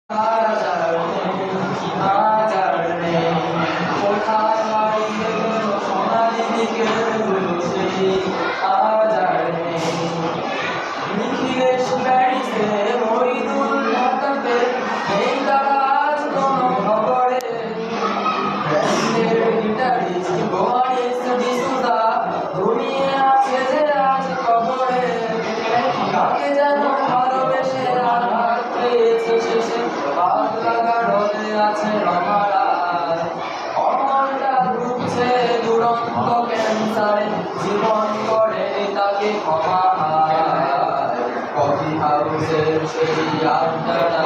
কোথায় হারিয়ে গেল সোনালি দিকের সেই আজার নেই। নিখিলেশ প্যারিসে, মইদুল ঢাকাতে, নেই তারা আজ কোনো খবরে। ব্র্যান্ডের গিটারিস্ট গোয়ারিস ডিসুজা ঘুমিয়ে আছে যে আজ কবরে। কাকে যেন ভালোবেসে আঘাত পেয়েছে শেষে, হাত লাগা রোদে আছে রমারায়। অমরটা ঘুরছে দুরন্ত ক্যান্সারে, জীবন করে তাকে ক্ষমা হায়। কফি হাউসের সেই আড্ডাটা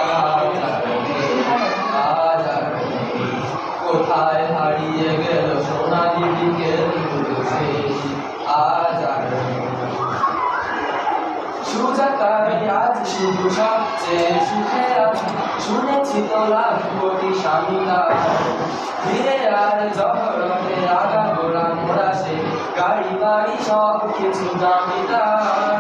আজ আর নেই। কোথায় হারিয়ে গেল সোনালি দিকের সেই আজ আর নেই। সুজাতাই আজ শুধু সবচেয়ে সুখে আছে, শুনেছি তো লাখ কোটি স্বামীরা। ফিরে আর জহরতে আগা গোড়া মোড়া সে, গাড়ি বাড়ি সব কিছু দামি তার।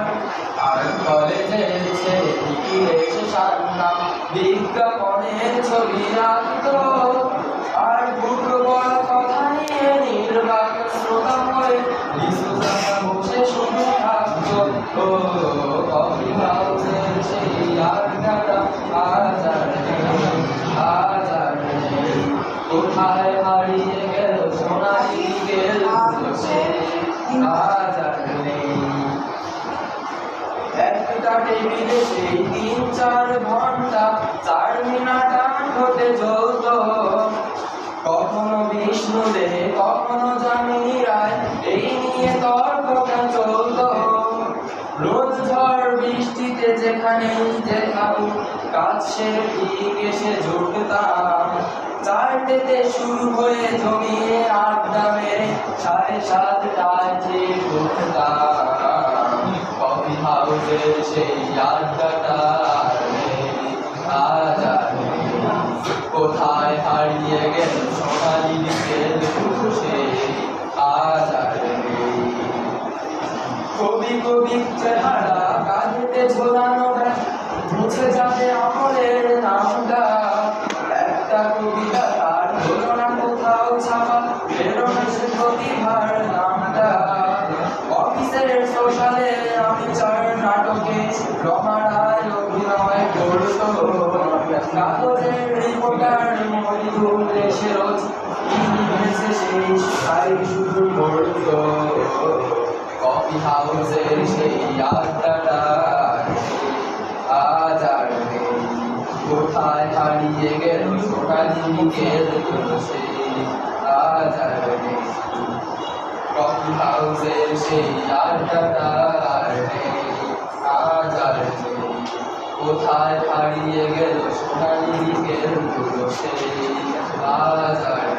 আর কলেজের ছেলে নিখিলেশ সান্নাম বিজ্ঞাপনের ছবি আঁকতো। আর বুক বড় কথা নিয়ে নির্বাক শ্রোতা হয়ে ডিসুজা বসে শুধু থাকতো। কফি হাউসের সেই আড্ডাটা আজ আর নেই, আজ আর নেই। কোথায় হারিয়ে গেল সোনালি দিকের সেই আজ আর নেই। একটা টেবিলে সেই ৩-৪ ঘন্টা ৪ মিনিট হতে চলত। কখনো বিষ্ণু দে, কখনো যামিনী রায়, এই নিয়ে তর্কটা চলত। রোদ ঝড় বৃষ্টিতে যেখানেই যে থাকুক, কাজ সেরে ঠিক এসে জুটতাম। ৪টেতে শুরু হয়ে জমিয়ে আড্ডা মেরে ৭:৩০টায় ঠিক উঠতাম। কফি হাউসের সেই আড্ডাটা আর নেই, আজ আর নেই। কোথায় হারিয়ে গেল সোনালি দিকের সেই আজ আর নেই। কবি কবি চেহারা কাঁধেতে ঝোলানো ব্যাগ, মুছে যাবে আমলের নামটা। একটা কবিতা তার হলো না কোথাও ছাপা, বেরোনো সে প্রতিভার নামটা। অফিসের সোশ্যালে আমি ৪ নাটকে রমারায় অভিনয় করতো। কাগজের রিপোর্টার মইদুল এসে রোজ কি লিখেছে সেই তাই শুধু পড়তো। কফি হাউসের সেই আড্ডাটা আজ আর নেই। কোথায় হারিয়ে গেল সোনালি দিকের সেই আজ আর নেই। কফি হাউসের সেই আড্ডাটা আর নেই, আজ আর নেই। কোথায় হারিয়ে গেল সোনালি দিকের সেই আজ আর